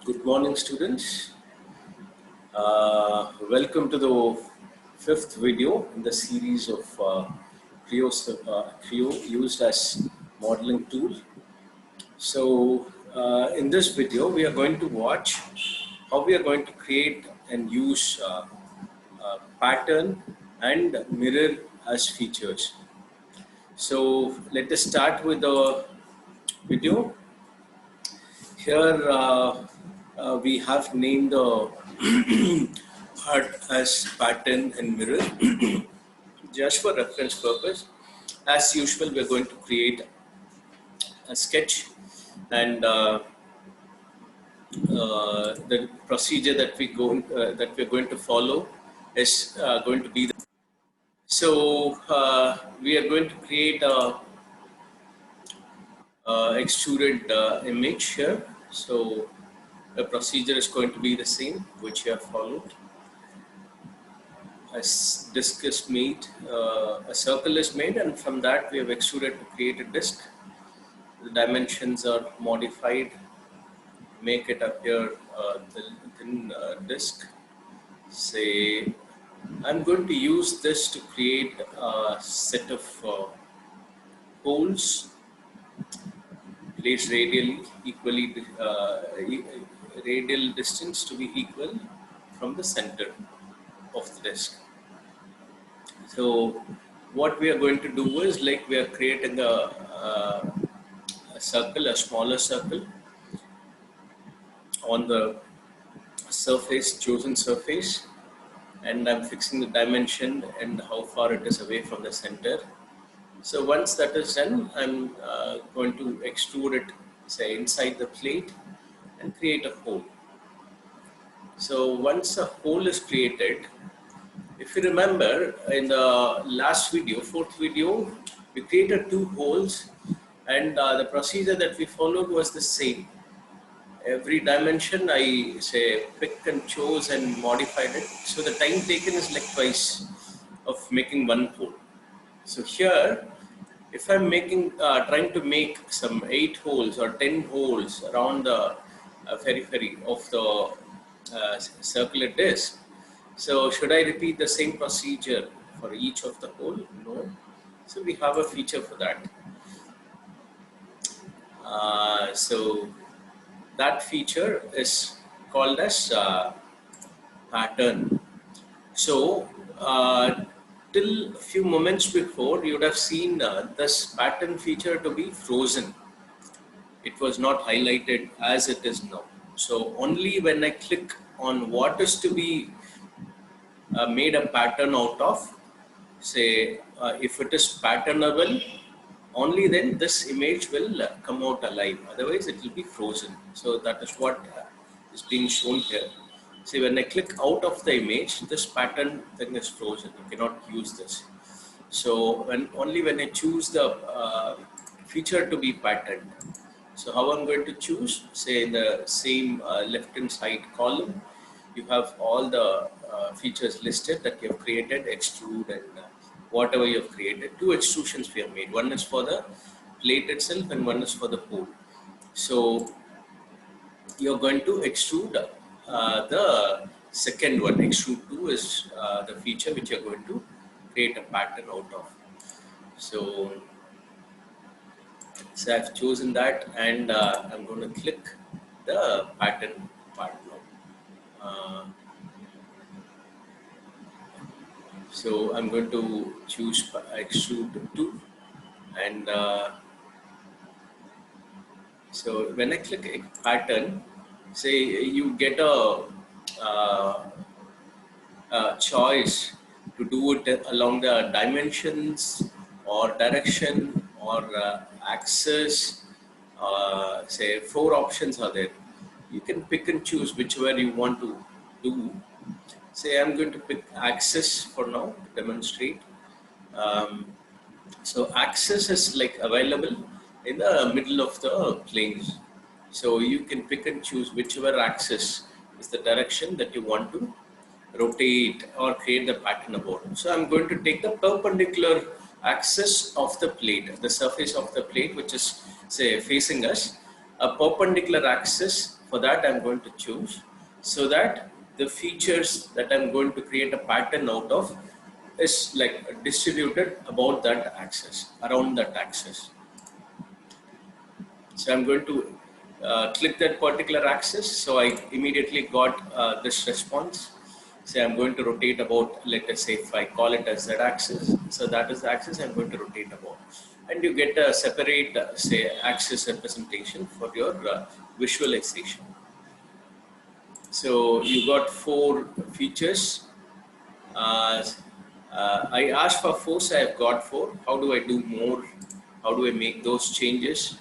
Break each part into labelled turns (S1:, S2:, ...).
S1: Good morning, students. Welcome to the fifth video in the series of Creo used as modeling tool. So, in this video, we are going to watch how we are going to create and use pattern and mirror as features. So, let us start with the video. Here we have named the part as pattern and mirror. Just for reference purpose, as usual, we are going to create a sketch, and the procedure that we are going to follow is going to be the. So we are going to create a extruded image here. So the procedure is going to be the same which you have followed. A disc is made, a circle is made, and from that we have extruded to create a disc. The dimensions are modified, make it appear thin disc. Say, I'm going to use this to create a set of holes placed radially, equally radial distance to be equal from the center of the disc. So what we are going to do is, like, we are creating a circle, a smaller circle on the surface, chosen surface, and I'm fixing the dimension and how far it is away from the center. So once that is done, I'm going to extrude it, say, inside the plate and create a hole. So once a hole is created, if you remember in the last video, fourth video, we created two holes, and the procedure that we followed was the same. Every dimension I say picked and chose and modified it. So the time taken is like twice of making one hole. So here, if I'm making, trying to make some 8 holes or 10 holes around the periphery of the circular disc, so should I repeat the same procedure for each of the hole? No. So we have a feature for that. So that feature is called as pattern. So till a few moments before, you would have seen this pattern feature to be frozen. It was not highlighted as it is now. So only when I click on what is to be made a pattern out of, say if it is patternable, only then this image will come out alive, otherwise it will be frozen. So that is what is being shown here. See, when I click out of the image, this pattern thing is frozen, you cannot use this. So only when I choose the feature to be patterned. So how I'm going to choose, say in the same left hand side column, you have all the features listed that you have created, extrude and whatever you have created. 2 extrusions we have made. One is for the plate itself and one is for the hole. So you're going to extrude the second one. Extrude 2 is the feature which you're going to create a pattern out of. So I've chosen that, and I'm going to click the pattern part now. So I'm going to choose extrude 2, and so when I click a pattern, say you get a choice to do it along the dimensions or direction or axis. Say 4 options are there. You can pick and choose whichever you want to do. Say I'm going to pick axis for now to demonstrate. So axis is like available in the middle of the planes. So you can pick and choose whichever axis is the direction that you want to rotate or create the pattern about. So I'm going to take the perpendicular axis of the plate, the surface of the plate which is, say, facing us. A perpendicular axis For that, I'm going to choose, so that the features that I'm going to create a pattern out of is like distributed about that axis, around that axis. So I'm going to click that particular axis. So I immediately got this response. Say I'm going to rotate about, let us say if I call it as Z axis, so that is the axis I'm going to rotate about. And you get a separate, say, axis representation for your visualization. So you got 4 features. I asked for 4, so I have got 4. How do I do more? How do I make those changes?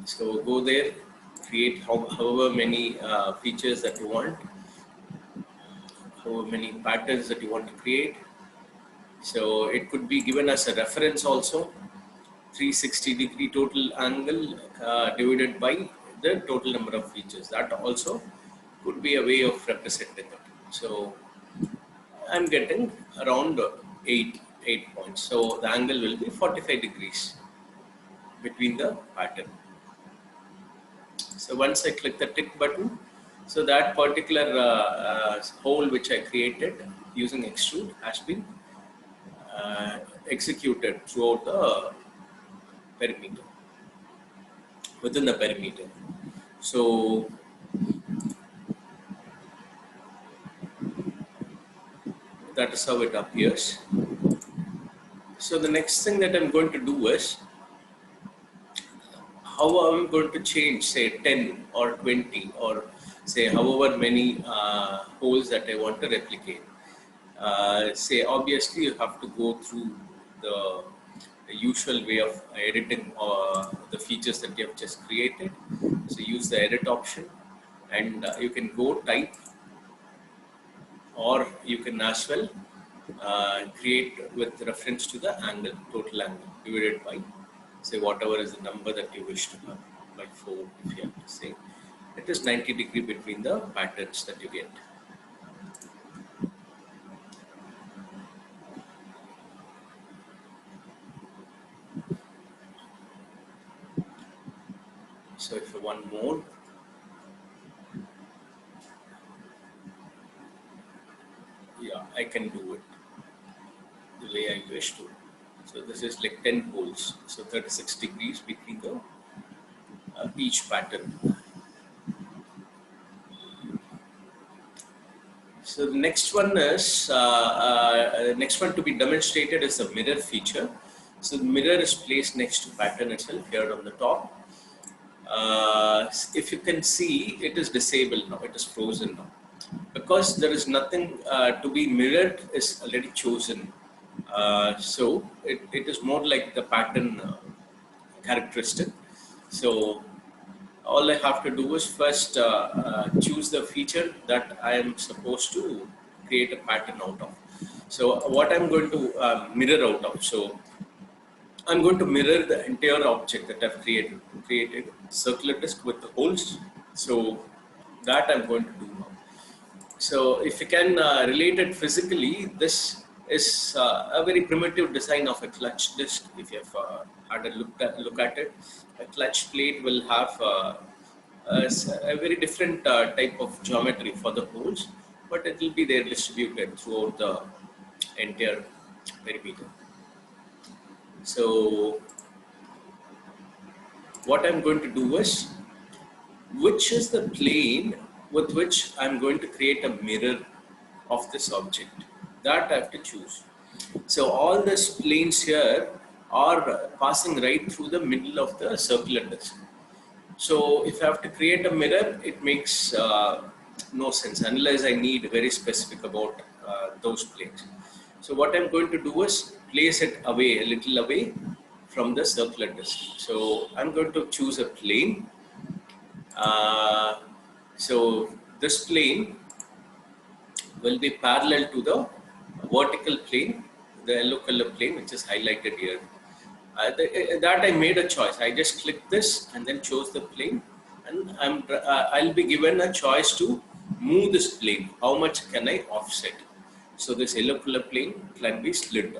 S1: So go there, create however many features that you want, however many patterns that you want to create. So it could be given as a reference also, 360-degree total angle divided by the total number of features. That also could be a way of representing it. So I'm getting around 8 points. So the angle will be 45 degrees between the pattern. So once I click the tick button, so that particular hole which I created using extrude has been executed throughout the perimeter, within the perimeter. So that is how it appears. So the next thing that I'm going to do is, how I'm going to change, say 10 or 20 or say however many holes that I want to replicate. Say obviously you have to go through the usual way of editing the features that you have just created. So use the edit option, and you can go type, or you can as well create with reference to the angle, total angle divided by, say, whatever is the number that you wish to have, by 4 if you have to say. It is 90 degree between the patterns that you get. So if you want more, yeah, I can do it the way I wish to. So this is like 10 holes, so 36 degrees between the each pattern. So the next one is next one to be demonstrated is the mirror feature. So the mirror is placed next to pattern itself here on the top. If you can see, it is disabled now. It is frozen now because there is nothing to be mirrored is already chosen. So it is more like the pattern characteristic. So all I have to do is first choose the feature that I am supposed to create a pattern out of. So what I'm going to mirror out of. So I'm going to mirror the entire object that I've created circular disc with the holes. So that I'm going to do now. So if you can relate it physically, this is a very primitive design of a clutch disc. If you have had a look at it, a clutch plate will have a very different type of geometry for the holes, but it will be there distributed throughout the entire perimeter. So what I'm going to do is, which is the plane with which I'm going to create a mirror of this object, that I have to choose. So all these planes here are passing right through the middle of the circular disc. So if I have to create a mirror, it makes no sense unless I need very specific about those planes. So what I'm going to do is place it away, a little away from the circular disc. So I'm going to choose a plane. So this plane will be parallel to the vertical plane, the yellow color plane which is highlighted here. That I made a choice. I just clicked this and then chose the plane, and I'll be given a choice to move this plane. How much can I offset? So this yellow color plane can be slid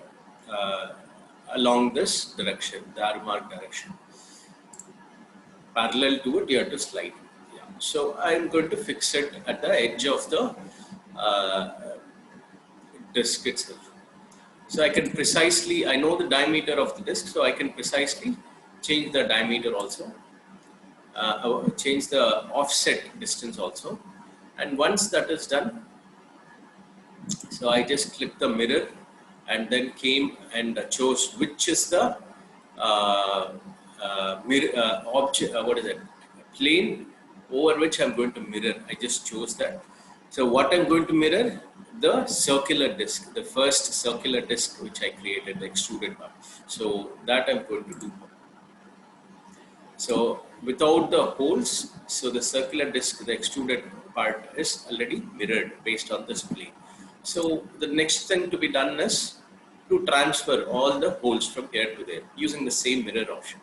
S1: along this direction, the arrow mark direction. parallel to it, you have to slide. Yeah. So I'm going to fix it at the edge of the disk itself. So I can precisely, I know the diameter of the disk, so I can precisely change the diameter also, change the offset distance also. And once that is done, so I just click the mirror and then came and chose which is the mirror object, what is it, plane over which I'm going to mirror. I just chose that. So what I'm going to mirror, the circular disc, the first circular disc which I created, the extruded one. So that I'm going to do. So without the holes, so the circular disc, the extruded part is already mirrored based on this plane. So the next thing to be done is to transfer all the holes from here to there using the same mirror option.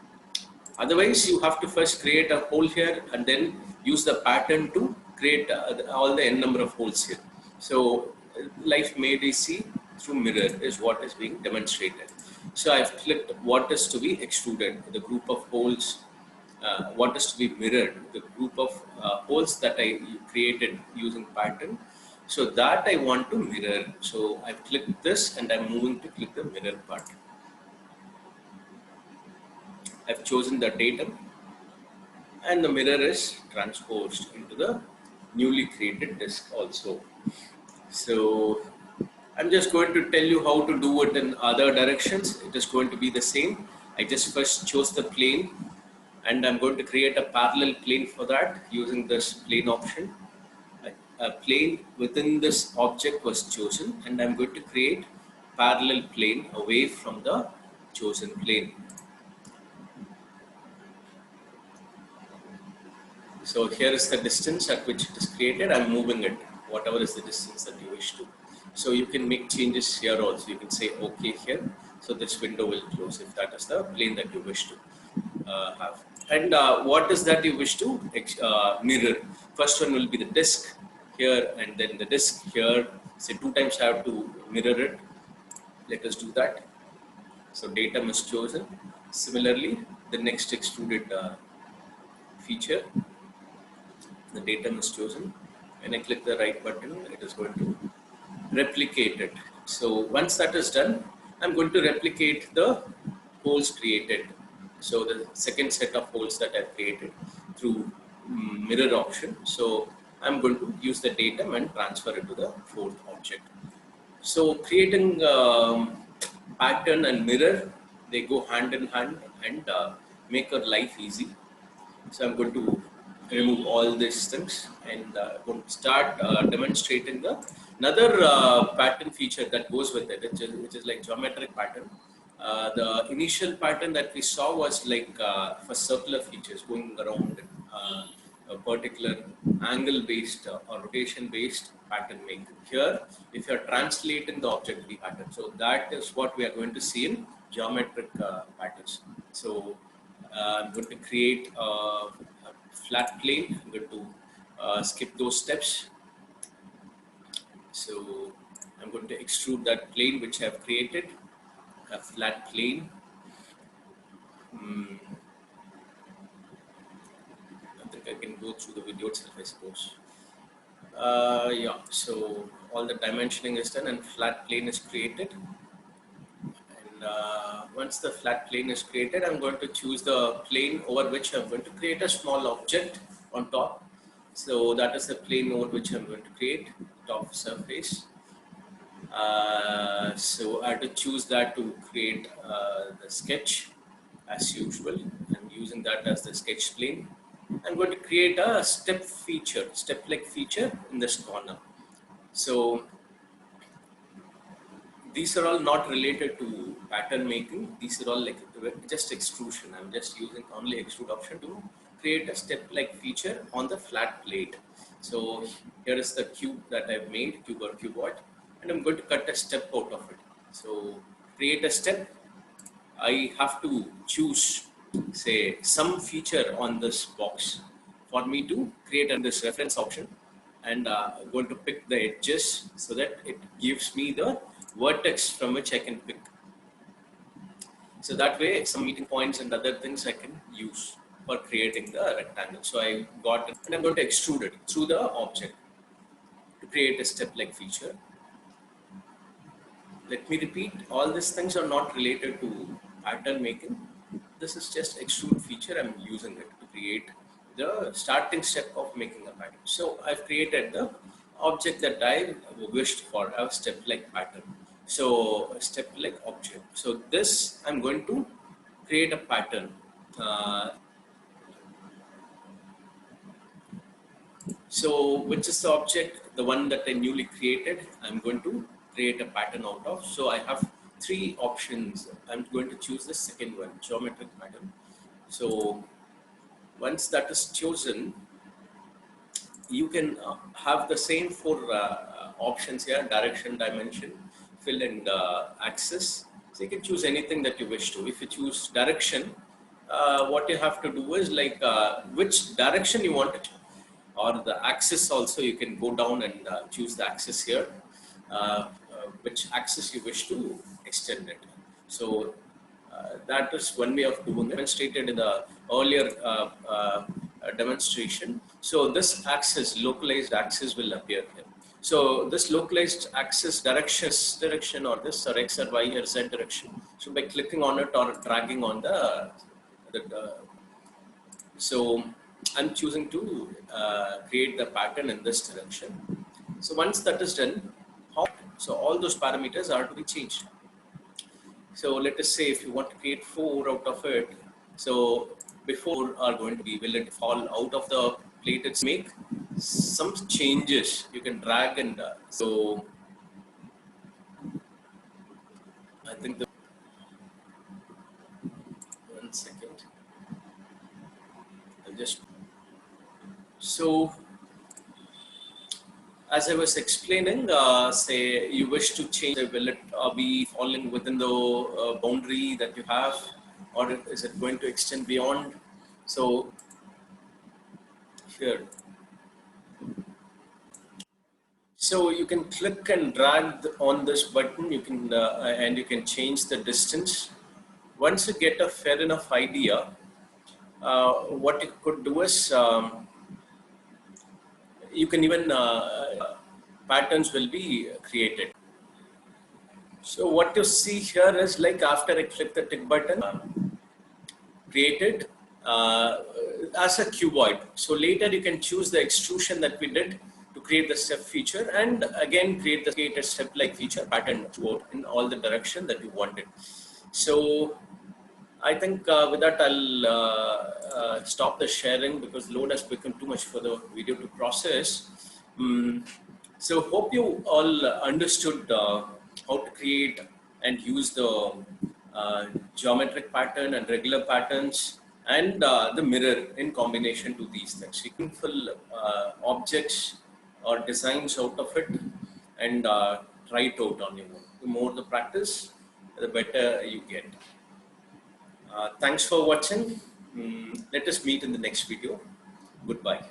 S1: Otherwise, you have to first create a hole here and then use the pattern to create all the n number of holes here. So life made easy through mirror is what is being demonstrated. So I've clicked what is to be extruded, the group of holes, what is to be mirrored, the group of holes that I created using pattern. So that I want to mirror. So I've clicked this and I'm moving to click the mirror part. I've chosen the datum and the mirror is transposed into the newly created disk also. So I'm just going to tell you how to do it in other directions. It is going to be the same. I just first chose the plane and I'm going to create a parallel plane for that using this plane option. A plane within this object was chosen and I'm going to create parallel plane away from the chosen plane. So here is the distance at which it is created. I'm moving it, whatever is the distance that you wish to. So you can make changes here also. You can say OK here. So this window will close if that is the plane that you wish to have. And what is that you wish to mirror? First one will be the disk here and then the disk here. Say 2 times I have to mirror it. Let us do that. So datum is chosen. Similarly, the next extruded feature, the datum is chosen. When I click the right button, it is going to replicate it. So once that is done, I'm going to replicate the holes created. So the second set of holes that I've created through mirror option. So I'm going to use the datum and transfer it to the fourth object. So creating pattern and mirror, they go hand in hand and make our life easy. So I'm going to remove all these things and going to start demonstrating another pattern feature that goes with it, which is like geometric pattern. The initial pattern that we saw was like for circular features going around a particular angle based or rotation based pattern making. Here, if you are translating the object to be pattern, so that is what we are going to see in geometric patterns. So I'm going to create a flat plane. I'm going to skip those steps. So I'm going to extrude that plane which I have created, a flat plane. I think I can go through the video itself, I suppose. Yeah, so all the dimensioning is done and flat plane is created. And once the flat plane is created, I'm going to choose the plane over which I'm going to create a small object on top. So that is the plane over which I'm going to create top surface. So I have to choose that to create the sketch as usual, and using that as the sketch plane. I'm going to create a step-like feature in this corner. So these are all not related to pattern making. These are all like just extrusion. I'm just using only extrude option to create a step-like feature on the flat plate. So here is the cube that I've made, cube or cuboid, and I'm going to cut a step out of it. So create a step. I have to choose, say, some feature on this box for me to create this reference option, and I'm going to pick the edges so that it gives me the vertex from which I can pick. So that way some meeting points and other things I can use. for creating the rectangle. So I got it and I'm going to extrude it through the object to create a step-like feature. Let me repeat, all these things are not related to pattern making. This is just extrude feature. I'm using it to create the starting step of making a pattern. So I've created the object that I wished for, a step-like pattern. So a step-like object. So this, I'm going to create a pattern. So which is the object, the one that I newly created, I'm going to create a pattern out of. So I have three options. I'm going to choose the second one, geometric pattern. So once that is chosen, you can have the same four options here: direction, dimension, fill, and axis. So you can choose anything that you wish to. If you choose direction, what you have to do is like which direction you want it, or the axis also. You can go down and choose the axis here, which axis you wish to extend it. So that is one way of doing it, demonstrated in the earlier demonstration. So this axis, localized axis, will appear here. So this localized axis direction, or this or x or y or z direction. So by clicking on it or dragging on so I'm choosing to create the pattern in this direction. So once that is done, so all those parameters are to be changed. So let us say if you want to create 4 out of it, so before are going to be, will it fall out of the plate? It's make some changes. You can drag and so I think 1 second. I'll just as I was explaining, say you wish to change, will it be falling within the boundary that you have, or is it going to extend beyond? So here, so you can click and drag on this button. You can and you can change the distance. Once you get a fair enough idea, what you could do is you can even patterns will be created. So what you see here is like after I click the tick button, created as a cuboid. So later you can choose the extrusion that we did to create the step feature, and again create a step-like feature pattern in all the direction that you wanted. So I think with that I'll stop the sharing because load has become too much for the video to process. So hope you all understood how to create and use the geometric pattern and regular patterns and the mirror in combination to these things. You can fill objects or designs out of it and try it out on your own. The more the practice, the better you get. Thanks for watching. Let us meet in the next video. Goodbye.